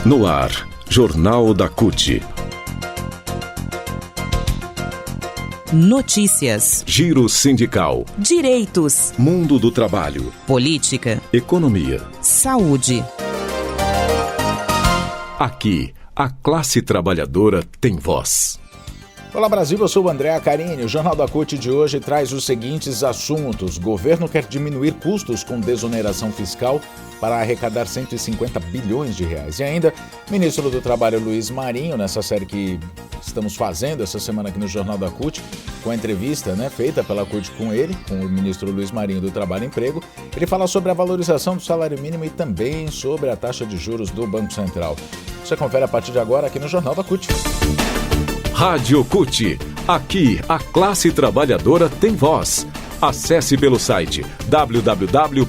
No ar, Jornal da CUT. Notícias, Giro sindical, direitos, mundo do trabalho, política, economia. saúde. Aqui, a classe trabalhadora tem voz. Olá Brasil, eu sou o André Acarini. O Jornal da CUT de hoje traz os seguintes assuntos. Governo quer diminuir custos com desoneração fiscal para arrecadar 150 bilhões de reais. E ainda, ministro do Trabalho Luiz Marinho, nessa série que estamos fazendo essa semana aqui no Jornal da CUT, com a entrevista feita pela CUT com ele, com o ministro Luiz Marinho do Trabalho e Emprego, ele fala sobre a valorização do salário mínimo e também sobre a taxa de juros do Banco Central. Você confere a partir de agora aqui no Jornal da CUT. Rádio CUT. Aqui, a classe trabalhadora tem voz. Acesse pelo site www.cut.org.br.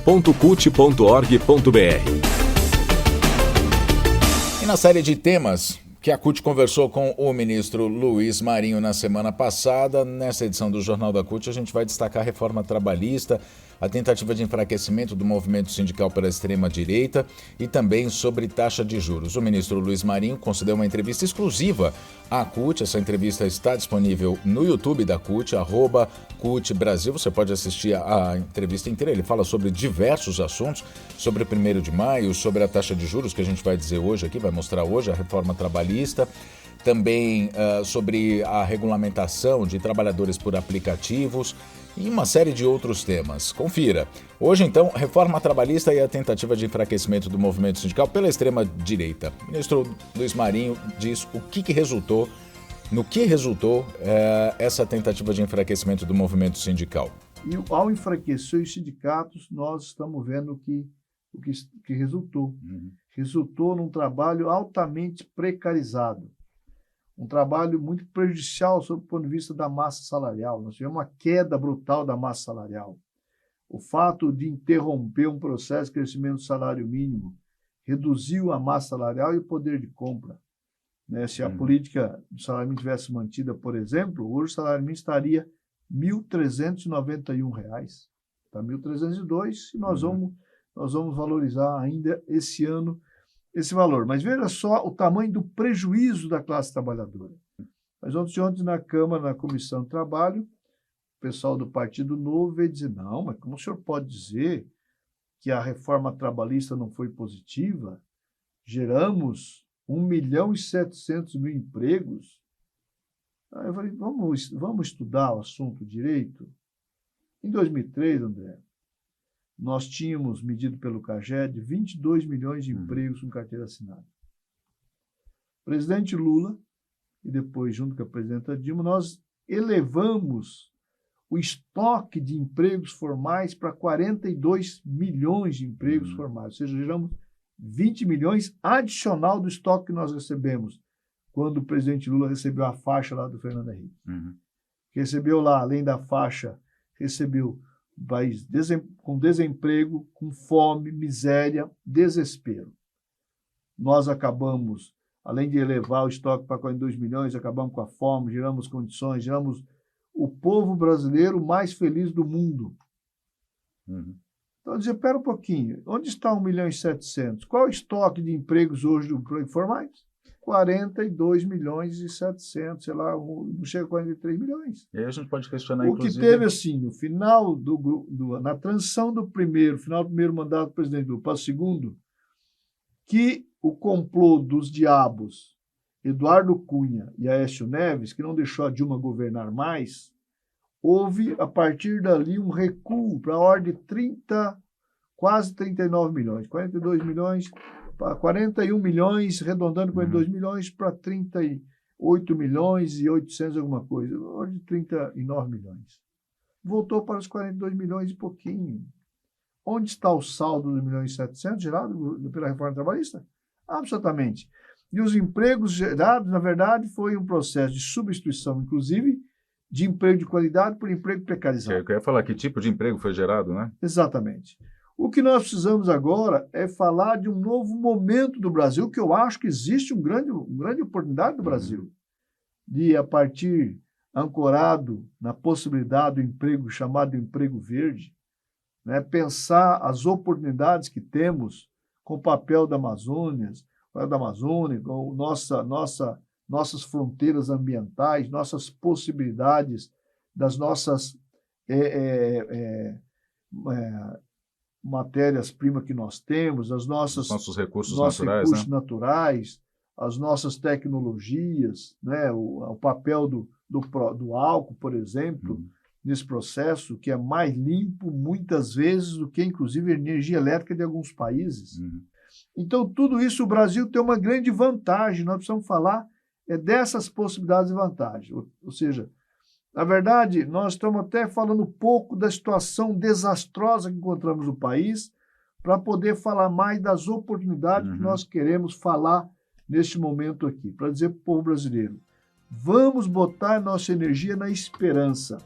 E na série de temas que a CUT conversou com o ministro Luiz Marinho na semana passada, nessa edição do Jornal da CUT, a gente vai destacar a reforma trabalhista, a tentativa de enfraquecimento do movimento sindical pela extrema-direita e também sobre taxa de juros. O ministro Luiz Marinho concedeu uma entrevista exclusiva à CUT. Essa entrevista está disponível no YouTube da CUT, @CUTBrasil. Você pode assistir a entrevista inteira. Ele fala sobre diversos assuntos, sobre o 1º de maio, sobre a taxa de juros, que a gente vai dizer hoje aqui, vai mostrar hoje, a reforma trabalhista. Também sobre a regulamentação de trabalhadores por aplicativos e uma série de outros temas. Confira. Hoje, então, reforma trabalhista e a tentativa de enfraquecimento do movimento sindical pela extrema-direita. O ministro Luiz Marinho diz no que resultou essa tentativa de enfraquecimento do movimento sindical. E ao enfraquecer os sindicatos, nós estamos vendo o que resultou. Resultou num trabalho altamente precarizado. Um trabalho muito prejudicial sob o ponto de vista da massa salarial. Nós tivemos uma queda brutal da massa salarial. O fato de interromper um processo de crescimento do salário mínimo reduziu a massa salarial e o poder de compra. Se a política do salário mínimo tivesse mantida, por exemplo, hoje o salário mínimo estaria R$ 1.391. Está R$ 1.302 e nós vamos valorizar ainda esse ano esse valor. Mas veja só o tamanho do prejuízo da classe trabalhadora. Mas ontem na Câmara, na Comissão de Trabalho, o pessoal do Partido Novo veio dizer, não, mas como o senhor pode dizer que a reforma trabalhista não foi positiva? Geramos 1.700.000 empregos. Aí eu falei, vamos estudar o assunto direito? Em 2003, André, nós tínhamos medido pelo CAGED 22 milhões de empregos com carteira assinada. O presidente Lula, e depois junto com a presidenta Dilma, nós elevamos o estoque de empregos formais para 42 milhões de empregos formais, ou seja, geramos 20 milhões adicional do estoque que nós recebemos quando o presidente Lula recebeu a faixa lá do Fernando Henrique. Recebeu lá, além da faixa, recebeu um país com desemprego, com fome, miséria, desespero. Nós acabamos, além de elevar o estoque para 42 milhões, acabamos com a fome, geramos condições, geramos o povo brasileiro mais feliz do mundo. Então, dizer, espera um pouquinho, onde está 1.700.000? Qual é o estoque de empregos hoje do emprego formais? 42.700.000, sei lá, não chega a 43 milhões. E aí a gente pode questionar, inclusive... O que teve, assim, no final na transição do final do primeiro mandato do presidente Lula para o segundo, que o complô dos diabos, Eduardo Cunha e Aécio Neves, que não deixou a Dilma governar mais, houve, a partir dali, um recuo para a ordem de quase 39 milhões, 42 milhões... 41 milhões, arredondando 42 milhões para 38 milhões e 800 alguma coisa, hoje 39 milhões. Voltou para os 42 milhões e pouquinho. Onde está o saldo dos 1.700.000 gerado pela reforma trabalhista? Absolutamente. E os empregos gerados, na verdade, foi um processo de substituição, inclusive, de emprego de qualidade por emprego precarizado. Eu queria falar que tipo de emprego foi gerado, né? Exatamente. O que nós precisamos agora é falar de um novo momento do Brasil, que eu acho que existe uma grande oportunidade do Brasil, de, a partir, ancorado na possibilidade do emprego chamado de emprego verde, pensar as oportunidades que temos com o papel da Amazônia, da Amazônia, nossas fronteiras ambientais, nossas possibilidades, das nossas matérias-primas que nós temos, nossos recursos naturais, as nossas tecnologias, né? O papel do álcool, por exemplo, nesse processo, que é mais limpo, muitas vezes, do que, inclusive, a energia elétrica de alguns países. Então, tudo isso, o Brasil tem uma grande vantagem, nós precisamos falar dessas possibilidades e vantagens. Ou seja, na verdade, nós estamos até falando pouco da situação desastrosa que encontramos no país, para poder falar mais das oportunidades que nós queremos falar neste momento aqui, para dizer para o povo brasileiro, vamos botar nossa energia na esperança,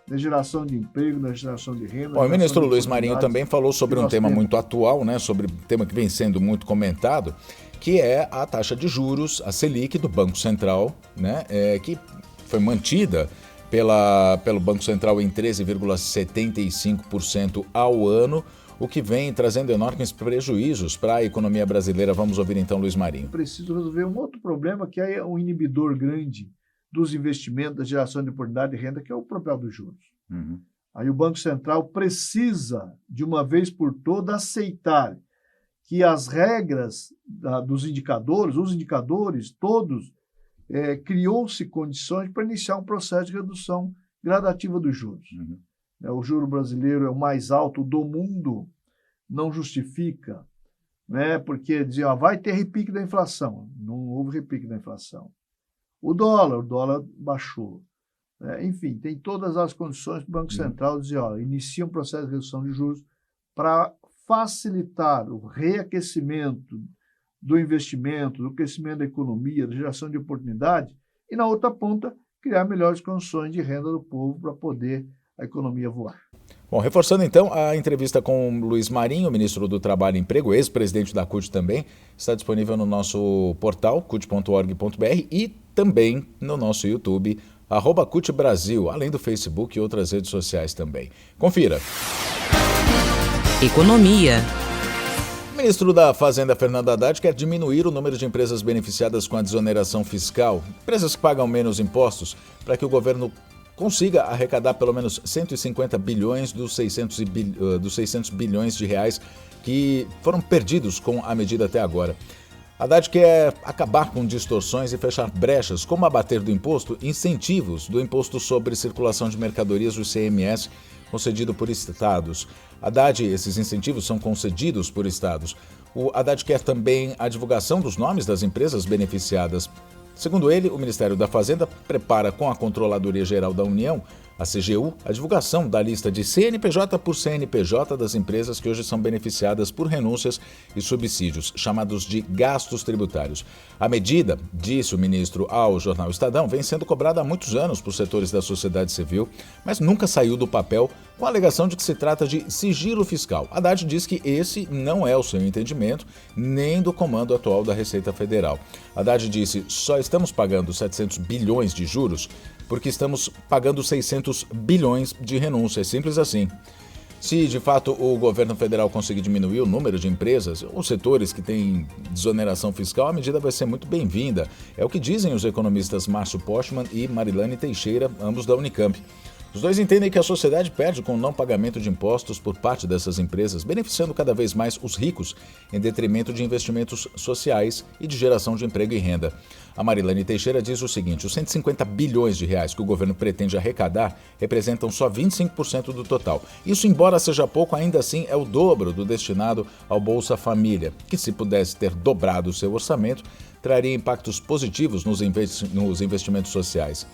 na geração de emprego, na geração de renda. Bom, o ministro Luiz Marinho também falou sobre um tema muito atual, né, sobre um tema que vem sendo muito comentado, que é a taxa de juros, a Selic do Banco Central, né, que foi mantida pelo Banco Central em 13,75% ao ano, o que vem trazendo enormes prejuízos para a economia brasileira. Vamos ouvir então Luiz Marinho. Preciso resolver um outro problema, que é um inibidor grande dos investimentos, da geração de oportunidade de renda, que é o papel dos juros. Aí o Banco Central precisa, de uma vez por todas, aceitar que as regras dos indicadores, os indicadores todos, criou-se condições para iniciar um processo de redução gradativa dos juros. O juro brasileiro é o mais alto do mundo, não justifica, né? Porque diziam, vai ter repique da inflação. Não houve repique da inflação. O dólar baixou. Enfim, tem todas as condições para o Banco Central dizer, inicia um processo de redução de juros para facilitar o reaquecimento do investimento, do crescimento da economia, da geração de oportunidade, e na outra ponta, criar melhores condições de renda do povo para poder a economia voar. Bom, reforçando então a entrevista com Luiz Marinho, ministro do Trabalho e Emprego, ex-presidente da CUT também, está disponível no nosso portal, cut.org.br, e também no nosso YouTube, @CUT Brasil, além do Facebook e outras redes sociais também. Confira. Economia. O ministro da Fazenda, Fernando Haddad, quer diminuir o número de empresas beneficiadas com a desoneração fiscal, empresas que pagam menos impostos, para que o governo consiga arrecadar pelo menos 150 bilhões dos 600 bilhões de reais que foram perdidos com a medida até agora. Haddad quer acabar com distorções e fechar brechas, como abater do imposto incentivos do Imposto sobre Circulação de Mercadorias, o ICMS, concedido por estados. Haddad, esses incentivos são concedidos por estados. O Haddad quer também a divulgação dos nomes das empresas beneficiadas. Segundo ele, o Ministério da Fazenda prepara com a Controladoria Geral da União, a CGU, a divulgação da lista de CNPJ por CNPJ das empresas que hoje são beneficiadas por renúncias e subsídios, chamados de gastos tributários. A medida, disse o ministro ao jornal Estadão, vem sendo cobrada há muitos anos por setores da sociedade civil, mas nunca saiu do papel, com a alegação de que se trata de sigilo fiscal. Haddad diz que esse não é o seu entendimento, nem do comando atual da Receita Federal. Haddad disse, só estamos pagando 700 bilhões de juros porque estamos pagando 600 bilhões de renúncias, simples assim. Se, de fato, o governo federal conseguir diminuir o número de empresas ou setores que têm desoneração fiscal, a medida vai ser muito bem-vinda. É o que dizem os economistas Márcio Postman e Marilane Teixeira, ambos da Unicamp. Os dois entendem que a sociedade perde com o não pagamento de impostos por parte dessas empresas, beneficiando cada vez mais os ricos, em detrimento de investimentos sociais e de geração de emprego e renda. A Marilane Teixeira diz o seguinte, os 150 bilhões de reais que o governo pretende arrecadar representam só 25% do total. Isso, embora seja pouco, ainda assim é o dobro do destinado ao Bolsa Família, que se pudesse ter dobrado o seu orçamento, traria impactos positivos nos investimentos sociais.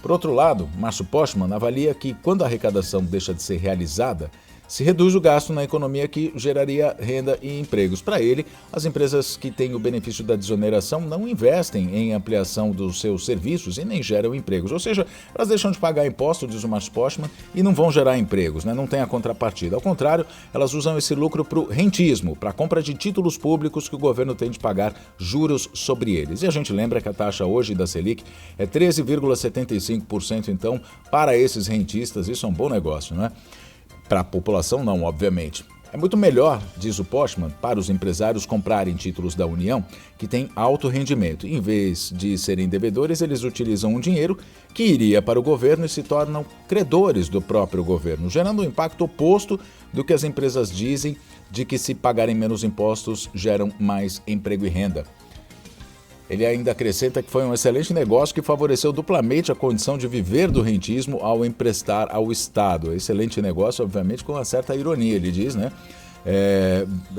Por outro lado, Márcio Postman avalia que, quando a arrecadação deixa de ser realizada, se reduz o gasto na economia que geraria renda e empregos. Para ele, as empresas que têm o benefício da desoneração não investem em ampliação dos seus serviços e nem geram empregos. Ou seja, elas deixam de pagar imposto, diz o Márcio Postman, e não vão gerar empregos, né? Não tem a contrapartida. Ao contrário, elas usam esse lucro para o rentismo, para a compra de títulos públicos que o governo tem de pagar juros sobre eles. E a gente lembra que a taxa hoje da Selic é 13,75%, então, para esses rentistas, isso é um bom negócio, não é? Para a população, não, obviamente. É muito melhor, diz o Postman, para os empresários comprarem títulos da União que têm alto rendimento. Em vez de serem devedores, eles utilizam um dinheiro que iria para o governo e se tornam credores do próprio governo, gerando um impacto oposto do que as empresas dizem de que se pagarem menos impostos geram mais emprego e renda. Ele ainda acrescenta que foi um excelente negócio que favoreceu duplamente a condição de viver do rentismo ao emprestar ao Estado. Excelente negócio, obviamente, com uma certa ironia, ele diz, né?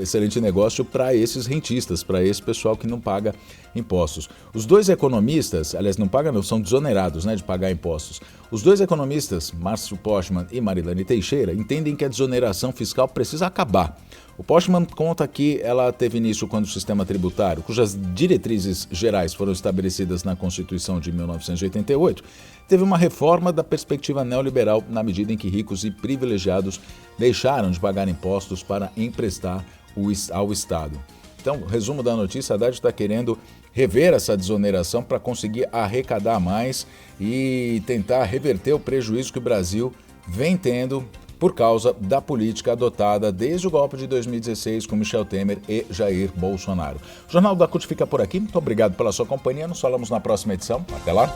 Excelente negócio para esses rentistas, para esse pessoal que não paga impostos. Os dois economistas, aliás, não pagam, não, são desonerados, né, de pagar impostos. Os dois economistas, Márcio Postman e Marilane Teixeira, entendem que a desoneração fiscal precisa acabar. O Postman conta que ela teve início quando o sistema tributário, cujas diretrizes gerais foram estabelecidas na Constituição de 1988, teve uma reforma da perspectiva neoliberal na medida em que ricos e privilegiados deixaram de pagar impostos para emprestar ao Estado. Então, resumo da notícia, a Haddad está querendo rever essa desoneração para conseguir arrecadar mais e tentar reverter o prejuízo que o Brasil vem tendo por causa da política adotada desde o golpe de 2016 com Michel Temer e Jair Bolsonaro. O Jornal da CUT fica por aqui. Muito obrigado pela sua companhia. Nos falamos na próxima edição. Até lá.